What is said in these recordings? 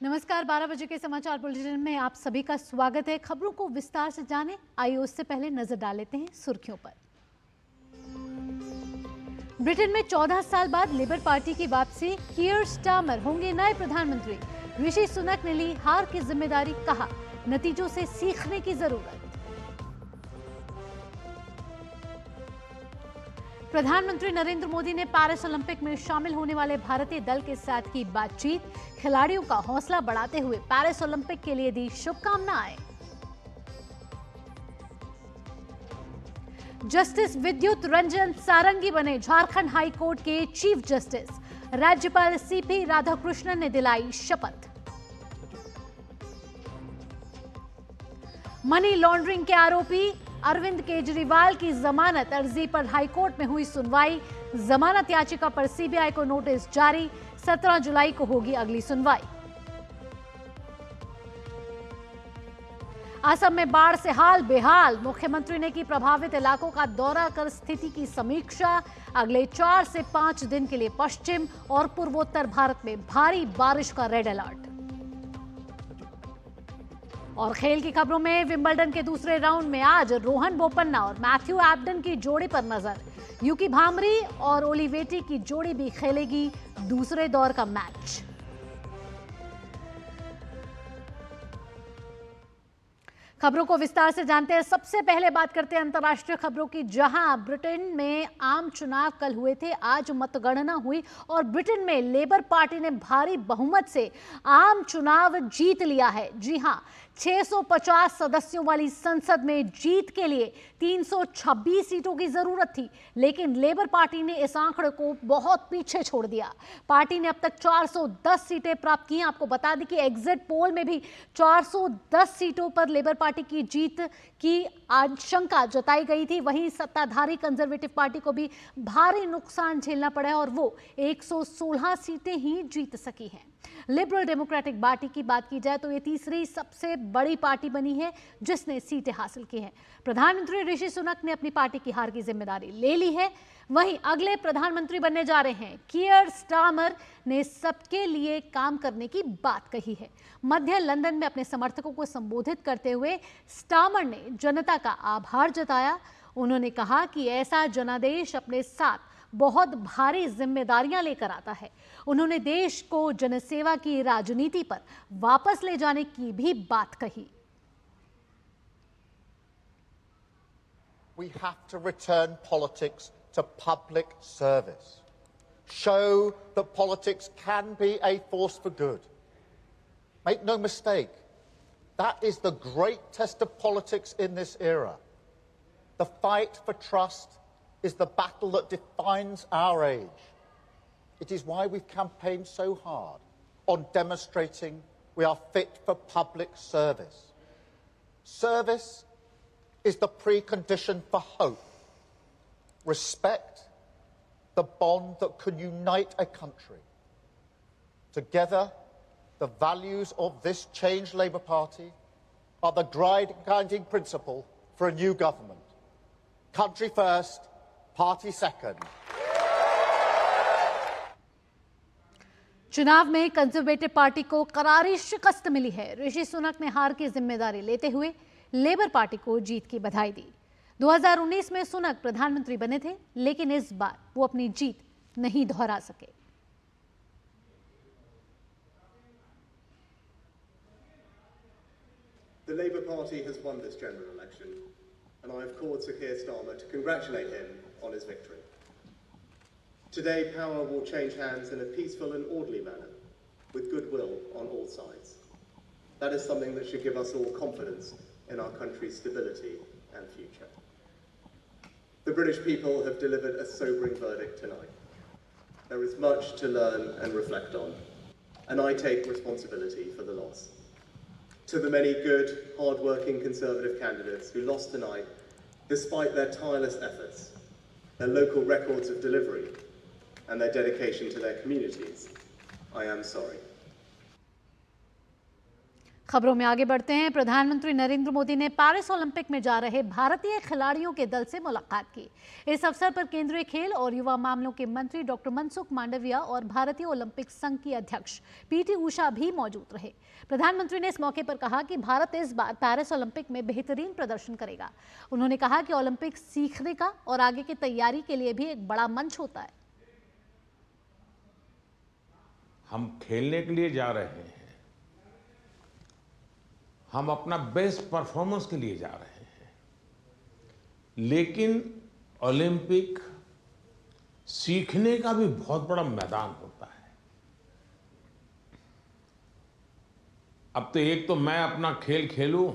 नमस्कार, 12 बजे के समाचार बुलेटिन में आप सभी का स्वागत है। खबरों को विस्तार से जानें, आइए उससे पहले नजर डाल लेते हैं सुर्खियों पर। ब्रिटेन में 14 साल बाद लेबर पार्टी की वापसी, कीयर स्टारमर होंगे नए प्रधानमंत्री। ऋषि सुनक ने ली हार की जिम्मेदारी, कहा नतीजों से सीखने की जरूरत। प्रधानमंत्री नरेंद्र मोदी ने पेरिस ओलंपिक में शामिल होने वाले भारतीय दल के साथ की बातचीत, खिलाड़ियों का हौसला बढ़ाते हुए पेरिस ओलंपिक के लिए दी शुभकामनाएं। जस्टिस विद्युत रंजन सारंगी बने झारखंड हाई कोर्ट के चीफ जस्टिस। राज्यपाल सीपी राधाकृष्णन ने दिलाई शपथ। मनी लॉन्ड्रिंग के आरोपी अरविंद केजरीवाल की जमानत अर्जी पर हाईकोर्ट में हुई सुनवाई। जमानत याचिका पर सीबीआई को नोटिस जारी। 17 जुलाई को होगी अगली सुनवाई। असम में बाढ़ से हाल बेहाल, मुख्यमंत्री ने की प्रभावित इलाकों का दौरा कर स्थिति की समीक्षा। अगले 4 से 5 दिन के लिए पश्चिम और पूर्वोत्तर भारत में भारी बारिश का रेड अलर्ट। और खेल की खबरों में विंबलडन के दूसरे राउंड में आज रोहन बोपन्ना और मैथ्यू एब्डन की जोड़ी पर नजर। यूकी भामरी और ओलिवेटी की जोड़ी भी खेलेगी दूसरे दौर का मैच। खबरों को विस्तार से जानते हैं। सबसे पहले बात करते हैं अंतर्राष्ट्रीय खबरों की, जहां ब्रिटेन में आम चुनाव कल हुए थे, आज मतगणना हुई और ब्रिटेन में लेबर पार्टी ने भारी बहुमत से आम चुनाव जीत लिया है। जी हां, 650 सदस्यों वाली संसद में जीत के लिए 326 सीटों की जरूरत थी, लेकिन लेबर पार्टी ने इस आंकड़े को बहुत पीछे छोड़ दिया। पार्टी ने अब तक 410 सीटें प्राप्त की हैं। आपको बता दें कि एग्जिट पोल में भी 410 सीटों पर लेबर पार्टी की जीत की आशंका जताई गई थी। वहीं सत्ताधारी कंजर्वेटिव पार्टी को भी भारी नुकसान झेलना पड़ा है और वो 116 सीटें ही जीत सकी हैं। लिबरल डेमोक्रेटिक पार्टी की बात की जाए तो ये तीसरी सबसे बड़ी पार्टी बनी है जिसने सीटें हासिल की हैं। प्रधानमंत्री ऋषि सुनक ने अपनी पार्टी की हार की जिम्मेदारी ले ली है। वहीं अगले प्रधानमंत्री बनने जा रहे हैं कीयर स्टारमर ने सबके लिए काम करने की बात कही है। मध्य लंदन में अपने समर्थकों को संबोधित करते हुए स्टारमर ने जनता का आभार जताया। उन्होंने कहा कि ऐसा जनादेश अपने साथ बहुत भारी जिम्मेदारियां लेकर आता है। उन्होंने देश को जनसेवा की राजनीति पर वापस ले जाने की भी बात कही। We have to return politics to public service. Show that politics can be a force for good. Make no mistake, that is the great test of politics in this era. The fight for trust is the battle that defines our age. It is why we've campaigned so hard on demonstrating we are fit for public service. Service is the precondition for hope. Respect, the bond that can unite a country. Together, the values of this changed Labour Party are the guiding principle for a new government. Country first, party second. चुनाव में conservative party को करारी शिकस्त मिली है। ऋषि सुनक ने हार की जिम्मेदारी लेते हुए लेबर पार्टी को जीत की बधाई दी। 2019 में सुनक प्रधानमंत्री बने थे, लेकिन इस बार वो अपनी जीत नहीं दोहरा सके। The Labour Party has won this general election, and I have called Sir Keir Starmer to congratulate him on his victory. Today, power will change hands in a peaceful and orderly manner, with goodwill on all sides. That is something that should give us all confidence in our country's stability and future. The British people have delivered a sobering verdict tonight. There is much to learn and reflect on, and I take responsibility for the loss. To the many good, hard-working Conservative candidates who lost tonight, despite their tireless efforts, their local records of delivery, and their dedication to their communities, I am sorry. खबरों में आगे बढ़ते हैं। प्रधानमंत्री नरेंद्र मोदी ने Paris Olympic में जा रहे भारतीय खिलाड़ियों के दल से मुलाकात की। इस अवसर पर केंद्रीय खेल और युवा मामलों के मंत्री डॉक्टर मनसुख मांडविया और भारतीय ओलंपिक संघ की अध्यक्ष पीटी उषा भी मौजूद रहे। प्रधानमंत्री ने इस मौके पर कहा कि भारत इस बार पेरिस ओलंपिक में बेहतरीन प्रदर्शन करेगा। उन्होंने कहा कि ओलंपिक सीखने का और आगे की तैयारी के लिए भी एक बड़ा मंच होता है। हम खेलने के लिए जा रहे हैं, हम अपना बेस्ट परफॉर्मेंस के लिए जा रहे हैं, लेकिन ओलंपिक सीखने का भी बहुत बड़ा मैदान होता है। अब तो एक तो मैं अपना खेल खेलूं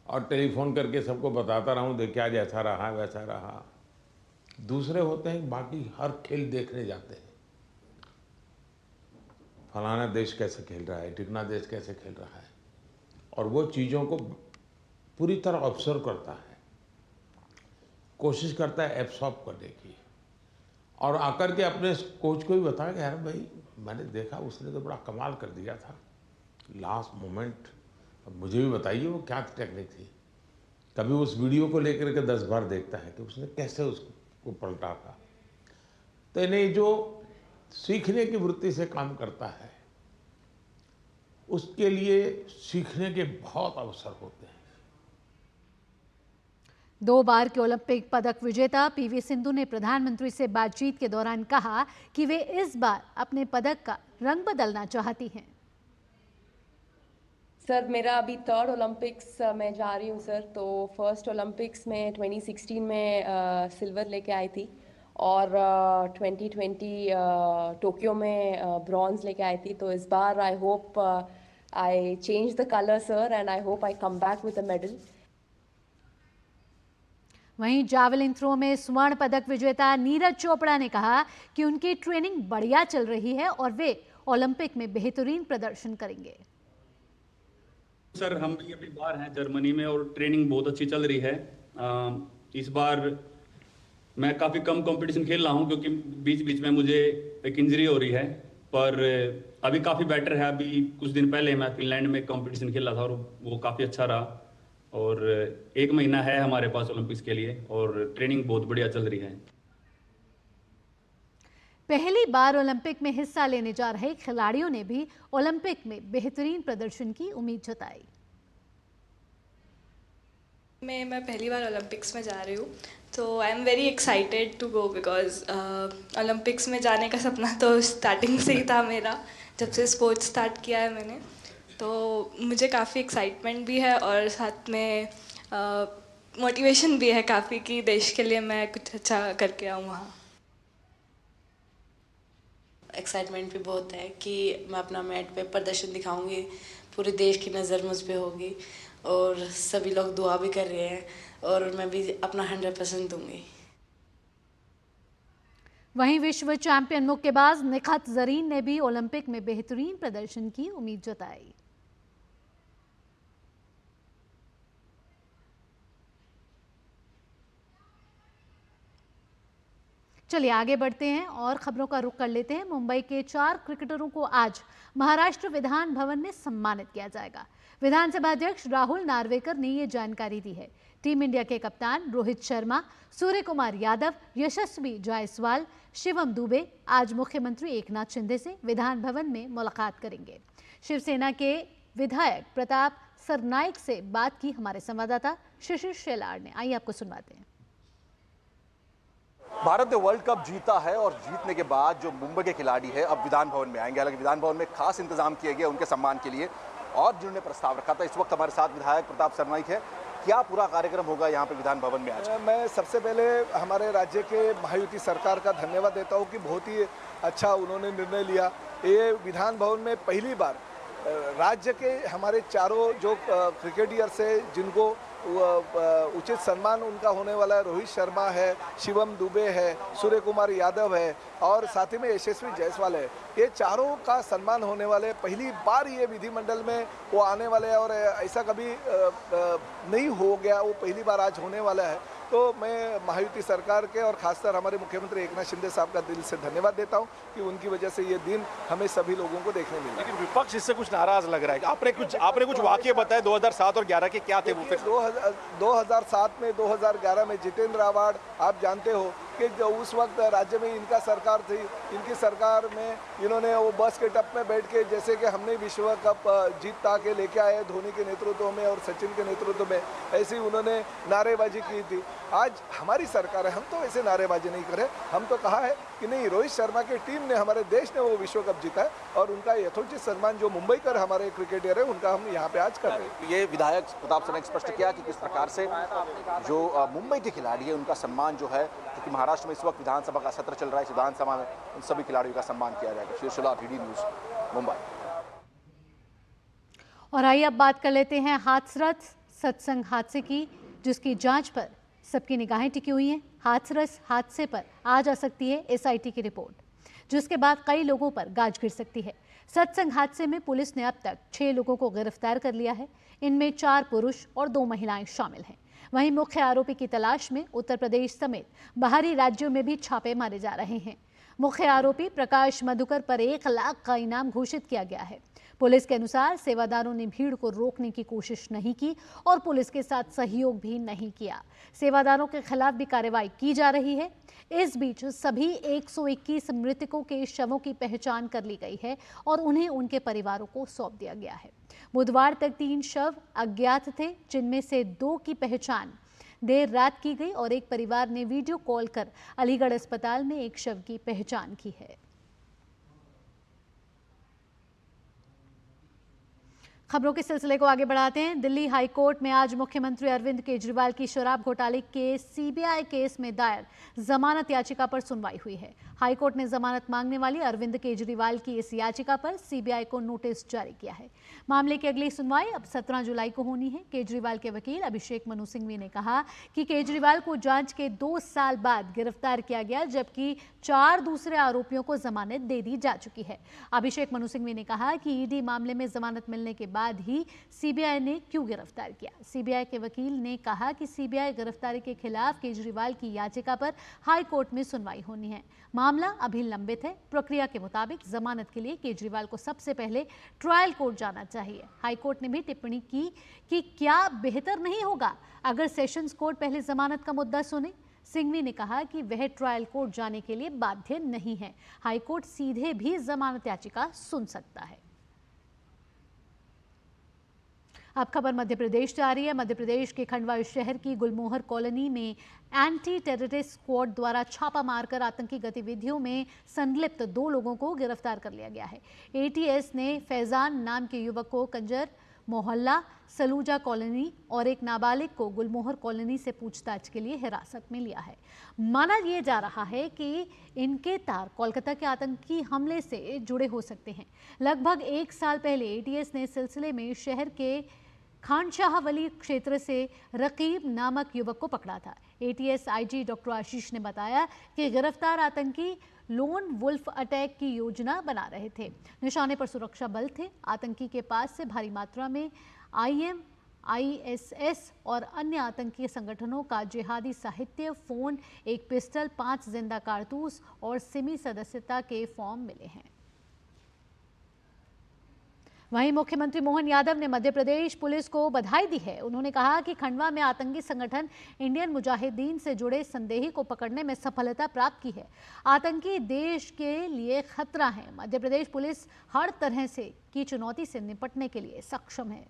और टेलीफोन करके सबको बताता रहूं, देख क्या जैसा रहा वैसा रहा। दूसरे होते हैं बाकी हर खेल देखने जाते हैं, फलाना देश कैसे खेल रहा है, टिकना देश कैसे खेल रहा है, और वो चीज़ों को पूरी तरह ऑब्जर्व करता है, कोशिश करता है एब्सॉर्ब करने की, और आकर के अपने कोच को भी बताया कि यार भाई मैंने देखा उसने तो बड़ा कमाल कर दिया था लास्ट मोमेंट, अब मुझे भी बताइए वो क्या टेक्निक थी। कभी उस वीडियो को लेकर के 10 बार देखता है कि उसने कैसे उसको पलटा था। तो इन्हें जो सीखने की वृत्ति से काम करता है उसके लिए सीखने के बहुत अवसर होते हैं। 2 बार के ओलंपिक पदक विजेता पीवी सिंधु ने प्रधानमंत्री से बातचीत के दौरान कहा कि वे इस बार अपने पदक का रंग बदलना चाहती हैं। सर मेरा अभी 3rd ओलंपिक्स में जा रही हूँ सर। तो फर्स्ट ओलंपिक्स में 2016 में सिल्वर लेके आई थी और 2020 टोक्यो में ब्रॉन्ज लेके आई थी। तो इस बार I hope I change the colour sir and I hope I come back with a medal. वहीं जावेलिन थ्रो में स्वर्ण पदक विजेता नीरज चोपड़ा ने कहा कि उनकी ट्रेनिंग बढ़िया चल रही है और वे ओलंपिक में बेहतरीन प्रदर्शन करेंगे। सर हम भी अभी बाहर हैं जर्मनी में और ट्रेनिंग बहुत अच्छी चल रही है। इस बार मैं काफ़ी कम कंपटीशन खेल रहा हूं क्योंकि बीच बीच में मुझे एक इंजरी हो रही है, पर अभी काफ़ी बेटर है। अभी कुछ दिन पहले मैं फिनलैंड में कंपटीशन खेला था और वो काफ़ी अच्छा रहा, और 1 महीना है हमारे पास ओलंपिक्स के लिए और ट्रेनिंग बहुत बढ़िया चल रही है। पहली बार ओलंपिक में हिस्सा लेने जा रहे खिलाड़ियों ने भी ओलंपिक में बेहतरीन प्रदर्शन की उम्मीद जताई। मैं पहली बार ओलंपिक्स में जा रही हूँ, तो I am very excited to go because Olympics में जाने का सपना तो स्टार्टिंग से ही था मेरा, जब से स्पोर्ट्स स्टार्ट किया है मैंने। तो मुझे काफ़ी एक्साइटमेंट भी है और साथ में मोटिवेशन भी है काफ़ी कि देश के लिए मैं कुछ अच्छा करके आऊँ वहाँ। एक्साइटमेंट भी बहुत है कि मैं अपना मैट पे प्रदर्शन दिखाऊंगी, पूरे देश की नज़र मुझ पे होगी और सभी लोग दुआ भी कर रहे हैं और मैं भी अपना 100% दूंगी। वहीं विश्व चैंपियन मुक्केबाज निखत जरीन ने भी ओलंपिक में बेहतरीन प्रदर्शन की उम्मीद जताई। चलिए आगे बढ़ते हैं और खबरों का रुख कर लेते हैं। मुंबई के 4 क्रिकेटरों को आज महाराष्ट्र विधान भवन में सम्मानित किया जाएगा। विधानसभा अध्यक्ष राहुल नार्वेकर ने ये जानकारी दी है। टीम इंडिया के कप्तान रोहित शर्मा, सूर्य कुमार यादव, यशस्वी जायसवाल, शिवम दुबे आज मुख्यमंत्री एकनाथ शिंदे से विधान भवन में मुलाकात करेंगे। शिवसेना के विधायक प्रताप सरनाइक से बात की हमारे संवाददाता शिशिर शेलार ने। आइए आपको सुनवाते हैं। भारत ने वर्ल्ड कप जीता है और जीतने के बाद जो मुंबई के खिलाड़ी है अब विधान भवन में आएंगे। हालांकि विधान भवन में खास इंतजाम किए गए उनके सम्मान के लिए और जिन्होंने प्रस्ताव रखा था। इस वक्त हमारे साथ विधायक प्रताप सरनाइक है। क्या पूरा कार्यक्रम होगा यहाँ पे विधान भवन में आज? मैं सबसे पहले हमारे राज्य के महायुति सरकार का धन्यवाद देता हूँ कि बहुत ही अच्छा उन्होंने निर्णय लिया। ये विधान भवन में पहली बार राज्य के हमारे चारों जो क्रिकेटियर्स है जिनको उचित सम्मान उनका होने वाला है, रोहित शर्मा है, शिवम दुबे है, सूर्य कुमार यादव है और साथ ही में यशस्वी जायसवाल है, ये चारों का सम्मान होने वाले। पहली बार ये विधिमंडल में वो आने वाले हैं और ऐसा कभी नहीं हो गया, वो पहली बार आज होने वाला है। तो मैं महायुति सरकार के और खासकर हमारे मुख्यमंत्री एकनाथ शिंदे साहब का दिल से धन्यवाद देता हूँ कि उनकी वजह से ये दिन हमें सभी लोगों को देखने मिला। लेकिन विपक्ष इससे कुछ नाराज लग रहा है। आपने कुछ वाकये बताए 2007 और 11 के, क्या थे वो? 2007 में 2011 में जितेंद्र आवाड़, आप जानते हो कि जो उस वक्त राज्य में इनका सरकार थी, इनकी सरकार में इन्होंने वो बस के टप में बैठ के, जैसे कि हमने विश्व कप जीत के लेके आए धोनी के नेतृत्व में और सचिन के नेतृत्व में, ऐसी उन्होंने नारेबाजी की थी। आज हमारी सरकार है, हम तो ऐसे नारेबाजी नहीं करे, हम तो कहा है कि नहीं, रोहित शर्मा की टीम ने, हमारे देश ने वो विश्व कप जीता है और उनका यथोचित सम्मान जो मुंबई कर हमारे क्रिकेटर है उनका हम यहाँ पे आज कर रहे हैं। ये विधायक प्रताप सरनाईक स्पष्ट किया कि किस प्रकार से जो मुंबई के खिलाड़ी है उनका सम्मान जो है, क्योंकि महाराष्ट्र में इस वक्त विधानसभा का सत्र चल रहा है, इस विधानसभा में उन सभी खिलाड़ियों का सम्मान किया जाएगा। शीर्षला डीडी न्यूज़, मुंबई। और आइए अब बात कर लेते हैं हाथरस सत्संग हादसे की, जिसकी जांच पर सबकी निगाहें टिकी हुई हैं। हाथरस हादसे पर आज आ सकती है एसआईटी की रिपोर्ट, जिसके बाद कई लोगों पर गाज गिर सकती है। सत्संग हादसे में पुलिस ने अब तक 6 लोगों को गिरफ्तार कर लिया है। इनमें 4 पुरुष और 2 महिलाएं शामिल हैं। वहीं मुख्य आरोपी की तलाश में उत्तर प्रदेश समेत बाहरी राज्यों में भी छापे मारे जा रहे हैं। मुख्य आरोपी प्रकाश मधुकर पर 1 लाख का इनाम घोषित किया गया है। पुलिस के अनुसार सेवादारों ने भीड़ को रोकने की कोशिश नहीं की और पुलिस के साथ सहयोग भी नहीं किया। सेवादारों के खिलाफ भी कार्रवाई की जा रही है। इस बीच सभी 121 मृतकों के शवों की पहचान कर ली गई है और उन्हें उनके परिवारों को सौंप दिया गया है। बुधवार तक 3 शव अज्ञात थे, जिनमें से 2 की पहचान देर रात की गई और एक परिवार ने वीडियो कॉल कर अलीगढ़ अस्पताल में एक शव की पहचान की है। खबरों के सिलसिले को आगे बढ़ाते हैं। दिल्ली हाई कोर्ट में आज मुख्यमंत्री अरविंद केजरीवाल की शराब घोटाले के सीबीआई केस में दायर जमानत याचिका पर सुनवाई हुई है। हाई कोर्ट ने जमानत मांगने वाली अरविंद केजरीवाल की इस याचिका पर सीबीआई को नोटिस जारी किया है। मामले की अगली सुनवाई अब 17 जुलाई को होनी है। केजरीवाल के वकील अभिषेक मनु सिंघवी ने कहा कि केजरीवाल को जांच के 2 साल बाद गिरफ्तार किया गया, जबकि 4 दूसरे आरोपियों को जमानत दे दी जा चुकी है। अभिषेक मनु सिंघवी ने कहा कि ईडी मामले में जमानत मिलने के बाद ही सीबीआई ने क्यों गिरफ्तार किया। सीबीआई के वकील ने कहा कि सीबीआई गिरफ्तारी के खिलाफ केजरीवाल की याचिका पर हाई कोर्ट में सुनवाई होनी है। मामला अभी लंबित है। प्रक्रिया के मुताबिक जमानत के लिए केजरीवाल को सबसे पहले ट्रायल कोर्ट जाना चाहिए। हाई कोर्ट ने भी टिप्पणी की कि क्या बेहतर नहीं होगा अगर सेशंस कोर्ट पहले जमानत का मुद्दा सुने। सिंघवी ने कहा कि वह ट्रायल कोर्ट जाने के लिए बाध्य नहीं है। हाई कोर्ट सीधे भी जमानत याचिका सुन सकता है। अब खबर मध्य प्रदेश से आ रही है। मध्य प्रदेश के खंडवा शहर की गुलमोहर कॉलोनी में एंटी टेररिस्ट स्क्वाड द्वारा छापा मारकर आतंकी गतिविधियों में संलिप्त 2 लोगों को गिरफ्तार कर लिया गया है। एटीएस ने फैजान नाम के युवक को कंजर मोहल्ला सलूजा कॉलोनी और एक नाबालिग को गुलमोहर कॉलोनी से पूछताछ के लिए हिरासत में लिया है। माना यह जा रहा है कि इनके तार कोलकाता के आतंकी हमले से जुड़े हो सकते हैं। लगभग 1 साल पहले एटीएस ने इस सिलसिले में शहर के खानशाहवली क्षेत्र से रकीब नामक युवक को पकड़ा था। एटीएस आईजी डॉक्टर आशीष ने बताया कि गिरफ्तार आतंकी लोन वुल्फ अटैक की योजना बना रहे थे। निशाने पर सुरक्षा बल थे। आतंकी के पास से भारी मात्रा में IM, ISS और अन्य आतंकी संगठनों का जिहादी साहित्य, फोन, एक पिस्टल, 5 जिंदा कारतूस और सिमी सदस्यता के फॉर्म मिले हैं। वहीं मुख्यमंत्री मोहन यादव ने मध्य प्रदेश पुलिस को बधाई दी है। उन्होंने कहा कि खंडवा में आतंकी संगठन इंडियन मुजाहिदीन से जुड़े संदेही को पकड़ने में सफलता प्राप्त की है। आतंकी देश के लिए खतरा है। मध्य प्रदेश पुलिस हर तरह से की चुनौती से निपटने के लिए सक्षम है।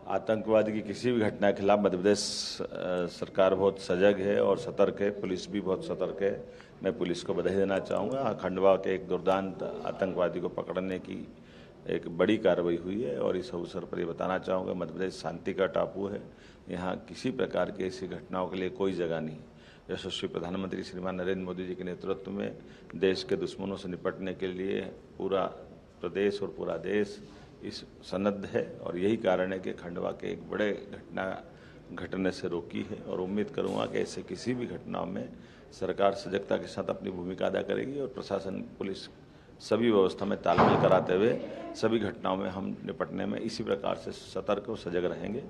आतंकवाद की किसी भी घटना के खिलाफ मध्य प्रदेश सरकार बहुत सजग है और सतर्क है। पुलिस भी बहुत सतर्क है। मैं पुलिस को बधाई देना चाहूँगा। खंडवा के एक दुर्दांत आतंकवादी को पकड़ने की एक बड़ी कार्रवाई हुई है और इस अवसर पर ये बताना चाहूँगा, मध्य प्रदेश शांति का टापू है। यहाँ किसी प्रकार की ऐसी घटनाओं के लिए कोई जगह नहीं। यशस्वी प्रधानमंत्री श्रीमान नरेंद्र मोदी जी के नेतृत्व में देश के दुश्मनों से निपटने के लिए पूरा प्रदेश और पूरा देश इस सन्नद्ध है और यही कारण है कि खंडवा के एक बड़े घटना घटने से रोकी है और उम्मीद करूंगा कि ऐसे किसी भी घटनाओं में सरकार सजगता के साथ अपनी भूमिका अदा करेगी और प्रशासन, पुलिस सभी व्यवस्था में तालमेल कराते हुए सभी घटनाओं में हम निपटने में इसी प्रकार से सतर्क और सजग रहेंगे।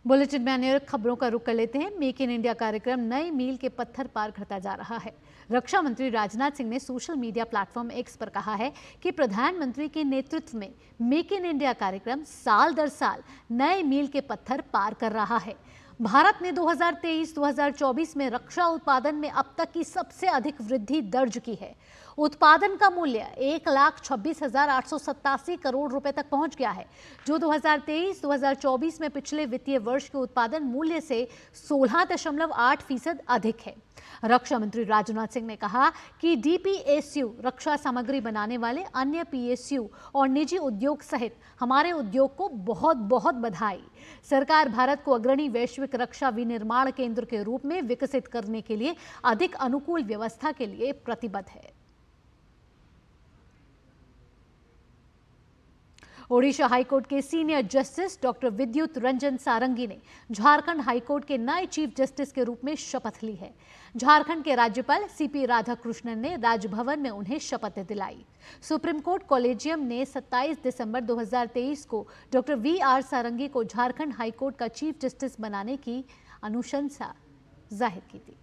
बुलेटिन में अन्य खबरों का रुख कर लेते हैं। मेक इन इंडिया कार्यक्रम नए मील के पत्थर पार करता जा रहा है। रक्षा मंत्री राजनाथ सिंह ने सोशल मीडिया प्लेटफॉर्म एक्स पर कहा है कि प्रधानमंत्री के नेतृत्व में मेक इन इंडिया कार्यक्रम साल दर साल नए मील के पत्थर पार कर रहा है। भारत ने 2023-2024 में रक्षा उत्पादन में अब तक की सबसे अधिक वृद्धि दर्ज की है। उत्पादन का मूल्य 1,26,887 करोड़ रुपए तक पहुंच गया है, जो 2023-2024 में पिछले वित्तीय वर्ष के उत्पादन मूल्य से 16.8% अधिक है। रक्षा मंत्री राजनाथ सिंह ने कहा कि डीपीएसयू, रक्षा सामग्री बनाने वाले अन्य पीएसयू और निजी उद्योग सहित हमारे उद्योग को बहुत बहुत बधाई। सरकार भारत को अग्रणी वैश्विक रक्षा विनिर्माण केंद्र के रूप में विकसित करने के लिए अधिक अनुकूल व्यवस्था के लिए प्रतिबद्ध है। ओडिशा हाईकोर्ट के सीनियर जस्टिस डॉक्टर विद्युत रंजन सारंगी ने झारखंड हाईकोर्ट के नए चीफ जस्टिस के रूप में शपथ ली है। झारखंड के राज्यपाल सीपी राधाकृष्णन ने राजभवन में उन्हें शपथ दिलाई। सुप्रीम कोर्ट कॉलेजियम ने 27 दिसंबर 2023 को डॉक्टर वीआर सारंगी को झारखंड हाईकोर्ट का चीफ जस्टिस बनाने की अनुशंसा जाहिर की थी।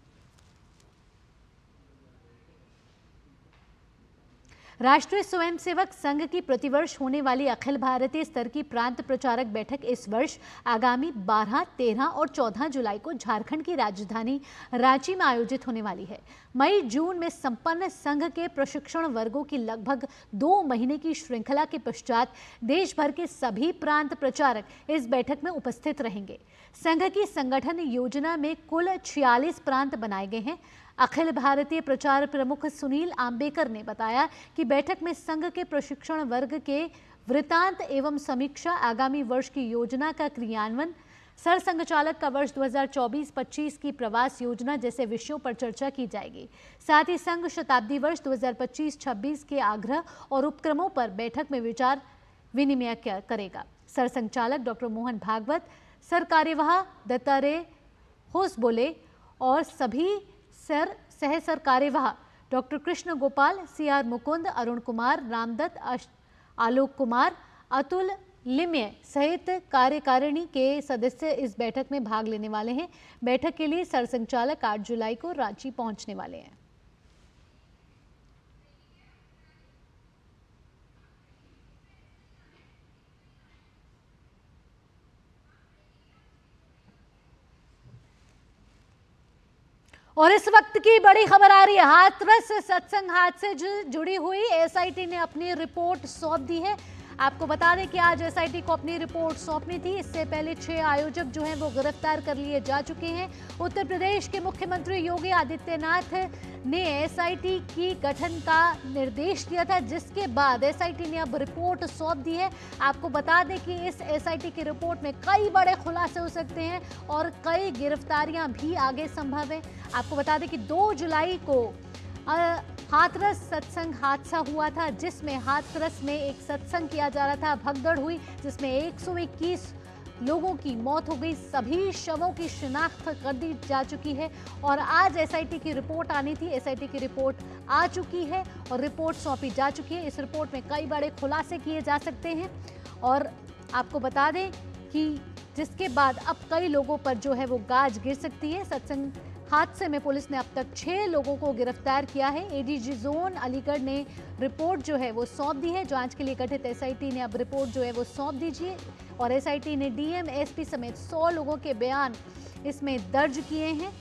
राष्ट्रीय स्वयंसेवक संघ की प्रतिवर्ष होने वाली अखिल भारतीय स्तर की प्रांत प्रचारक बैठक इस वर्ष आगामी 12, 13 और 14 जुलाई को झारखंड की राजधानी रांची में आयोजित होने वाली है। मई जून में संपन्न संघ के प्रशिक्षण वर्गों की लगभग 2 महीने की श्रृंखला के पश्चात देश भर के सभी प्रांत प्रचारक इस बैठक में उपस्थित रहेंगे। संघ की संगठन योजना में कुल 46 प्रांत बनाए गए हैं। अखिल भारतीय प्रचार प्रमुख सुनील आम्बेकर ने बताया कि बैठक में संघ के प्रशिक्षण वर्ग के वृतांत एवं समीक्षा, आगामी वर्ष की योजना का क्रियान्वयन, सरसंघचालक का वर्ष 2024-25 की प्रवास योजना जैसे विषयों पर चर्चा की जाएगी। साथ ही संघ शताब्दी वर्ष 2025-26 के आग्रह और उपक्रमों पर बैठक में विचार विनिमय करेगा। सरसंघचालक डॉक्टर मोहन भागवत, सर कार्यवाह दत्तात्रेय होसबोले और सभी सह सर कार्यवाह डॉक्टर कृष्ण गोपाल, सीआर मुकुंद, अरुण कुमार, रामदत्त, आलोक कुमार, अतुल लिम्य सहित कार्यकारिणी के सदस्य इस बैठक में भाग लेने वाले हैं। बैठक के लिए सरसंघचालक 8 जुलाई को रांची पहुंचने वाले हैं। और इस वक्त की बड़ी खबर आ रही है। हाथरस सत्संग हादसे से जुड़ी हुई एसआईटी ने अपनी रिपोर्ट सौंप दी है। आपको बता दें कि आज एसआईटी को अपनी रिपोर्ट सौंपनी थी। इससे पहले 6 आयोजक जो हैं वो गिरफ्तार कर लिए जा चुके हैं। उत्तर प्रदेश के मुख्यमंत्री योगी आदित्यनाथ ने एसआईटी की गठन का निर्देश दिया था, जिसके बाद एसआईटी ने अब रिपोर्ट सौंप दी है। आपको बता दें कि इस एसआईटी की रिपोर्ट में कई बड़े खुलासे हो सकते हैं और कई गिरफ्तारियां भी आगे संभव है। आपको बता दें कि 2 जुलाई को हाथरस सत्संग हादसा हुआ था, जिसमें हाथरस में एक सत्संग किया जा रहा था, भगदड़ हुई जिसमें 121 लोगों की मौत हो गई। सभी शवों की शिनाख्त कर दी जा चुकी है और आज एसआईटी की रिपोर्ट आनी थी। एसआईटी की रिपोर्ट आ चुकी है और रिपोर्ट सौंपी जा चुकी है। इस रिपोर्ट में कई बड़े खुलासे किए जा सकते हैं और आपको बता दें कि जिसके बाद अब कई लोगों पर जो है वो गाज गिर सकती है। सत्संग हादसे में पुलिस ने अब तक 6 लोगों को गिरफ्तार किया है। एडीजी जोन अलीगढ़ ने रिपोर्ट जो है वो सौंप दी है। जांच के लिए गठित एसआईटी ने अब रिपोर्ट जो है वो सौंप दीजिए और एसआईटी ने डीएम, एसपी समेत 100 लोगों के बयान इसमें दर्ज किए हैं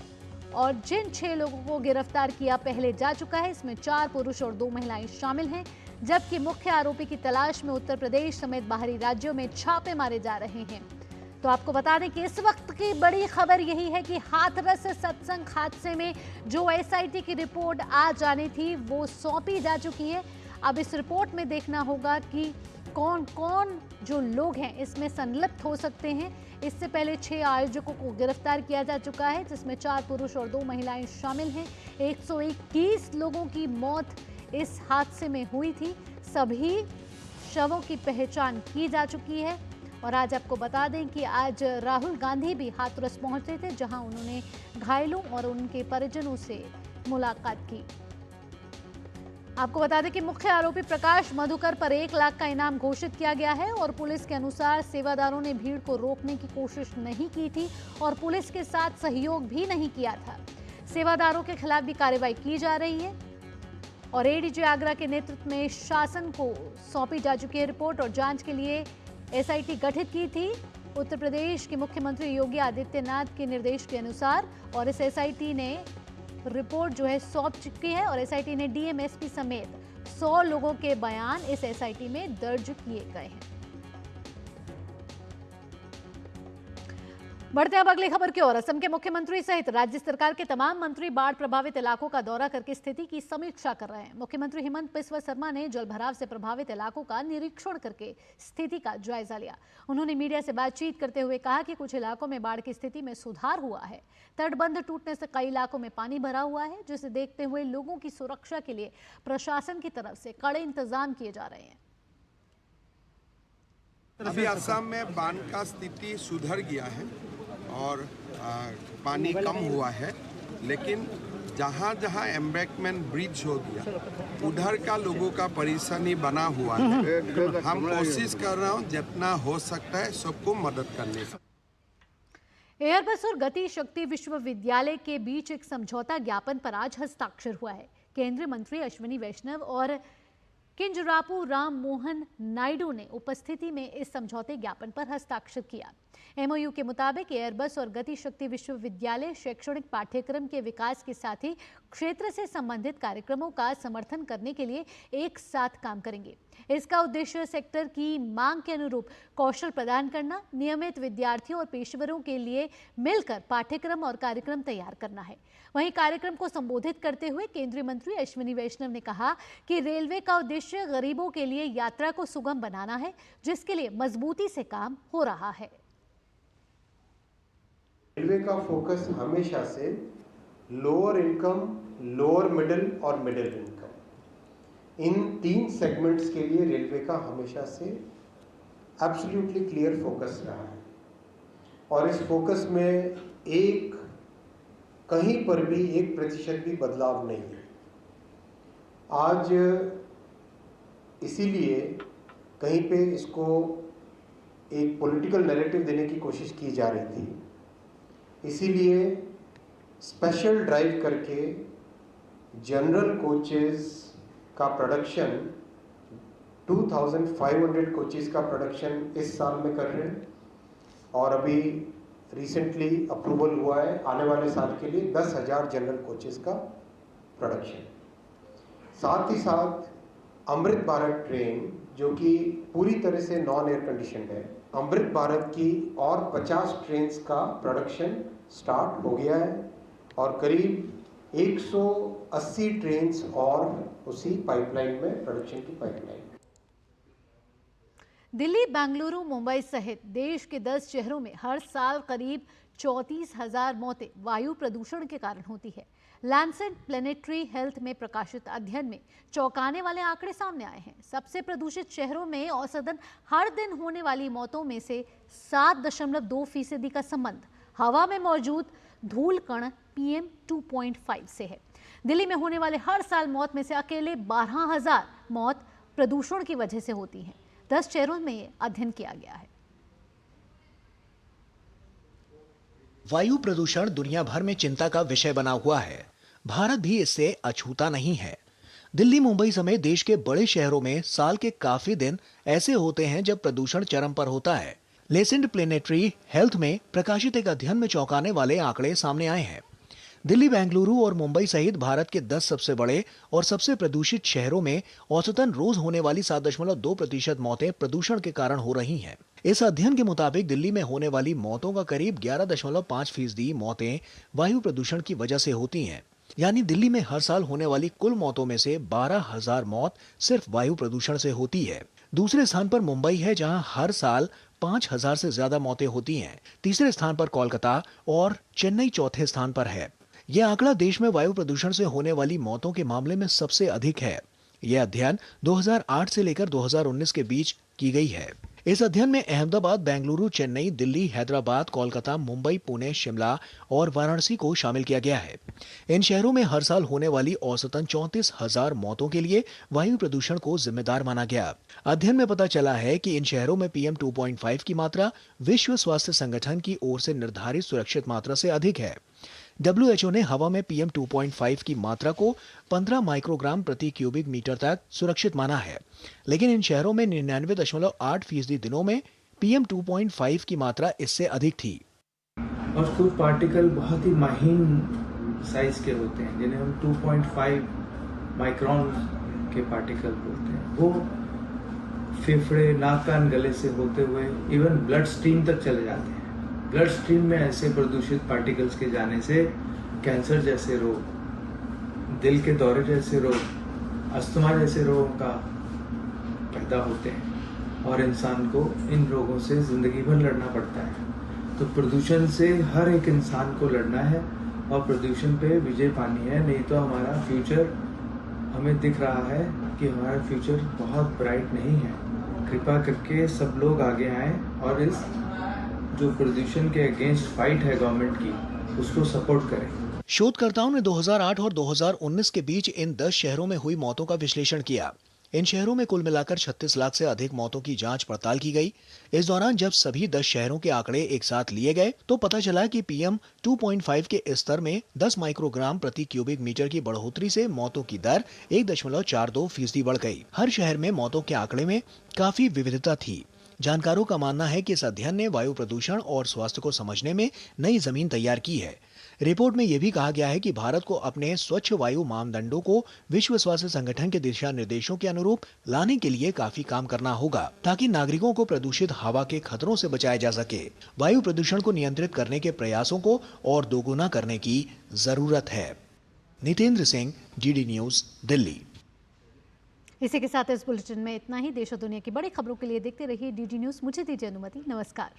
और जिन 6 लोगों को गिरफ्तार किया पहले जा चुका है, इसमें 4 पुरुष और 2 महिलाएं शामिल हैं, जबकि मुख्य आरोपी की तलाश में उत्तर प्रदेश समेत बाहरी राज्यों में छापे मारे जा रहे हैं। तो आपको बता दें कि इस वक्त की बड़ी खबर यही है कि हाथरस सत्संग हादसे में जो एसआईटी की रिपोर्ट आज जानी थी वो सौंपी जा चुकी है। अब इस रिपोर्ट में देखना होगा कि कौन कौन जो लोग हैं इसमें संलिप्त हो सकते हैं। इससे पहले 6 आयोजकों को गिरफ्तार किया जा चुका है, जिसमें 4 पुरुष और 2 महिलाएं शामिल हैं। 121 लोगों की मौत इस हादसे में हुई थी। सभी शवों की पहचान की जा चुकी है और आज आपको बता दें कि आज राहुल गांधी भी हाथरस पहुंचे थे, जहां उन्होंने घायलों और उनके परिजनों से मुलाकात की। आपको बता दें कि मुख्य आरोपी प्रकाश मधुकर पर 1 लाख का इनाम घोषित किया गया है और पुलिस के अनुसार सेवादारों ने भीड़ को रोकने की कोशिश नहीं की थी और पुलिस के साथ सहयोग भी नहीं किया था। सेवादारों के खिलाफ भी कार्रवाई की जा रही है और एडीजी आगरा के नेतृत्व में शासन को सौंपी जा चुकी है रिपोर्ट और जांच के लिए एसआईटी गठित की थी उत्तर प्रदेश के मुख्यमंत्री योगी आदित्यनाथ के निर्देश के अनुसार और इस एसआईटी ने रिपोर्ट जो है सौंप चुकी है और एसआईटी ने डीएम एसपी समेत 100 लोगों के बयान इस एसआईटी में दर्ज किए गए हैं। बढ़ते हैं अब अगली खबर की ओर। असम के मुख्यमंत्री सहित राज्य सरकार के तमाम मंत्री बाढ़ प्रभावित इलाकों का दौरा करके स्थिति की समीक्षा कर रहे हैं। मुख्यमंत्री हेमंत बिस्वा शर्मा ने जलभराव से प्रभावित इलाकों का निरीक्षण करके स्थिति का जायजा लिया। उन्होंने मीडिया से बातचीत करते हुए कहा कि कुछ इलाकों में बाढ़ की स्थिति में सुधार हुआ है। तटबंध टूटने से कई इलाकों में पानी भरा हुआ है, जिसे देखते हुए लोगों की सुरक्षा के लिए प्रशासन की तरफ से कड़े इंतजाम किए जा रहे हैं। अभी असम में बाढ़ का स्थिति सुधर गया है और पानी कम हुआ है, लेकिन जहाँ जहाँ एम्बैंकमेंट ब्रिज हो गया उधर का लोगों का परेशानी बना हुआ है। हम कोशिश कर रहे हैं जितना हो सकता है सबको मदद करने का। एयरबस और गति शक्ति विश्वविद्यालय के बीच एक समझौता ज्ञापन पर आज हस्ताक्षर हुआ है। केंद्रीय मंत्री अश्विनी वैष्णव और किंजरापू राम मोहन नायडू ने उपस्थिति में इस समझौते ज्ञापन पर हस्ताक्षर किया। एमओयू के मुताबिक एयरबस और गति शक्ति विश्वविद्यालय शैक्षणिक पाठ्यक्रम के विकास के साथ ही क्षेत्र से संबंधित कार्यक्रमों का समर्थन करने के लिए एक साथ काम करेंगे। इसका उद्देश्य सेक्टर की मांग के अनुरूप कौशल प्रदान करना, नियमित विद्यार्थियों और पेशेवरों के लिए मिलकर पाठ्यक्रम और कार्यक्रम तैयार करना है। वहीं कार्यक्रम को संबोधित करते हुए केंद्रीय मंत्री अश्विनी वैष्णव ने कहा कि रेलवे का उद्देश्य गरीबों के लिए यात्रा को सुगम बनाना है, जिसके लिए मजबूती से काम हो रहा है। रेलवे का फोकस हमेशा से लोअर इनकम, लोअर मिडिल और मिडिल इनकम, इन 3 सेगमेंट्स के लिए रेलवे का हमेशा से एब्सोल्युटली क्लियर फोकस रहा है और इस फोकस में कहीं पर भी 1% भी बदलाव नहीं है। आज इसीलिए कहीं पे इसको एक पॉलिटिकल नैरेटिव देने की कोशिश की जा रही थी, इसीलिए स्पेशल ड्राइव करके जनरल कोचेस का प्रोडक्शन 2500 कोचेस का प्रोडक्शन इस साल में कर रहे हैं और अभी रिसेंटली अप्रूवल हुआ है आने वाले साल के लिए 10,000 जनरल कोचेस का प्रोडक्शन। साथ ही साथ अमृत भारत ट्रेन जो कि पूरी तरह से नॉन एयर कंडीशनड है, अमृत भारत की और 50 ट्रेन्स का प्रोडक्शन स्टार्ट हो गया है और करीब 180 ट्रेन्स और उसी पाइपलाइन में, प्रोडक्शन की पाइपलाइन। दिल्ली, बेंगलुरु, मुंबई सहित देश के 10 शहरों में हर साल करीब 34,000 मौतें वायु प्रदूषण के कारण होती है। लैंसेट प्लेनेटरी हेल्थ में प्रकाशित अध्ययन में चौंकाने वाले आंकड़े सामने आए हैं। सबसे प्रदूषित शहरों में औसतन हर दिन होने वाली मौतों में से 7.2% का संबंध हवा में मौजूद धूल कण PM 2.5 से है। दिल्ली में होने वाले हर साल मौत में से अकेले 12,000 मौत प्रदूषण की वजह से होती हैं। 10 शहरों में ये अध्ययन किया गया है। वायु प्रदूषण दुनिया भर में चिंता का विषय बना हुआ है। भारत भी इससे अछूता नहीं है। दिल्ली, मुंबई समेत देश के बड़े शहरों में साल के काफी दिन ऐसे होते हैं जब प्रदूषण चरम पर होता है। लेसेंट प्लेनेटरी हेल्थ में प्रकाशित एक अध्ययन में चौंकाने वाले आंकड़े सामने आए हैं। दिल्ली, बेंगलुरु और मुंबई सहित भारत के 10 सबसे बड़े और सबसे प्रदूषित शहरों में औसतन रोज होने वाली 7.2% मौतें प्रदूषण के कारण हो रही हैं। इस अध्ययन के मुताबिक दिल्ली में होने वाली मौतों का करीब 11.5% मौतें वायु प्रदूषण की वजह से होती हैं। यानी दिल्ली में हर साल होने वाली कुल मौतों में से 12,000 मौत सिर्फ वायु प्रदूषण से होती है। दूसरे स्थान पर मुंबई है, जहां हर साल 5,000 से ज्यादा मौतें होती हैं। तीसरे स्थान पर कोलकाता और चेन्नई चौथे स्थान पर है। यह आंकड़ा देश में वायु प्रदूषण से होने वाली मौतों के मामले में सबसे अधिक है। यह अध्ययन 2008 से लेकर 2019 के बीच की गई है। इस अध्ययन में अहमदाबाद, बेंगलुरु, चेन्नई, दिल्ली, हैदराबाद, कोलकाता, मुंबई, पुणे, शिमला और वाराणसी को शामिल किया गया है। इन शहरों में हर साल होने वाली औसतन 34,000 मौतों के लिए वायु प्रदूषण को जिम्मेदार माना गया। अध्ययन में पता चला है कि इन शहरों में PM 2.5 की मात्रा विश्व स्वास्थ्य संगठन की ओर से निर्धारित सुरक्षित मात्रा से अधिक है। WHO ने हवा में PM 2.5 की मात्रा को 15 माइक्रोग्राम प्रति क्यूबिक मीटर तक सुरक्षित माना है, लेकिन इन शहरों में 99.8% दिनों में PM 2.5 की मात्रा इससे अधिक थी। और कुछ पार्टिकल बहुत ही महीन साइज के होते हैं, जिन्हें हम 2.5 माइक्रोन के पार्टिकल बोलते हैं। वो फेफड़े, नाक, कान, गले से होते हुए इवन ब्लड स्ट्रीम तक चले जाते हैं। ब्लड स्ट्रीम में ऐसे प्रदूषित पार्टिकल्स के जाने से कैंसर जैसे रोग, दिल के दौरे जैसे रोग, अस्थमा जैसे रोगों का पैदा होते हैं और इंसान को इन रोगों से जिंदगी भर लड़ना पड़ता है। तो प्रदूषण से हर एक इंसान को लड़ना है और प्रदूषण पे विजय पानी है, नहीं तो हमारा फ्यूचर, हमें दिख रहा है कि हमारा फ्यूचर बहुत ब्राइट नहीं है। कृपा करके सब लोग आगे आएं और इस जो प्रदूषण के अगेंस्ट फाइट है गवर्नमेंट की, उसको सपोर्ट करें। शोधकर्ताओं ने 2008 और 2019 के बीच इन 10 शहरों में हुई मौतों का विश्लेषण किया। इन शहरों में कुल मिलाकर 36 लाख से अधिक मौतों की जांच पड़ताल की गई। इस दौरान जब सभी 10 शहरों के आंकड़े एक साथ लिए गए तो पता चला कि PM 2.5 के स्तर में 10 माइक्रोग्राम प्रति क्यूबिक मीटर की बढ़ोतरी से मौतों की दर 1.42% बढ़ गई। हर शहर में मौतों के आंकड़े में काफी विविधता थी। जानकारों का मानना है कि इस अध्ययन ने वायु प्रदूषण और स्वास्थ्य को समझने में नई जमीन तैयार की है। रिपोर्ट में यह भी कहा गया है कि भारत को अपने स्वच्छ वायु मानदंडों को विश्व स्वास्थ्य संगठन के दिशा निर्देशों के अनुरूप लाने के लिए काफी काम करना होगा, ताकि नागरिकों को प्रदूषित हवा के खतरों से बचाया जा सके। वायु प्रदूषण को नियंत्रित करने के प्रयासों को और दोगुना करने की जरूरत है। Nitendra Singh, GD news, Delhi. इसी के साथ इस बुलेटिन में इतना ही। देश और दुनिया की बड़ी खबरों के लिए देखते रहिए DD न्यूज। मुझे दीजिए अनुमति। नमस्कार।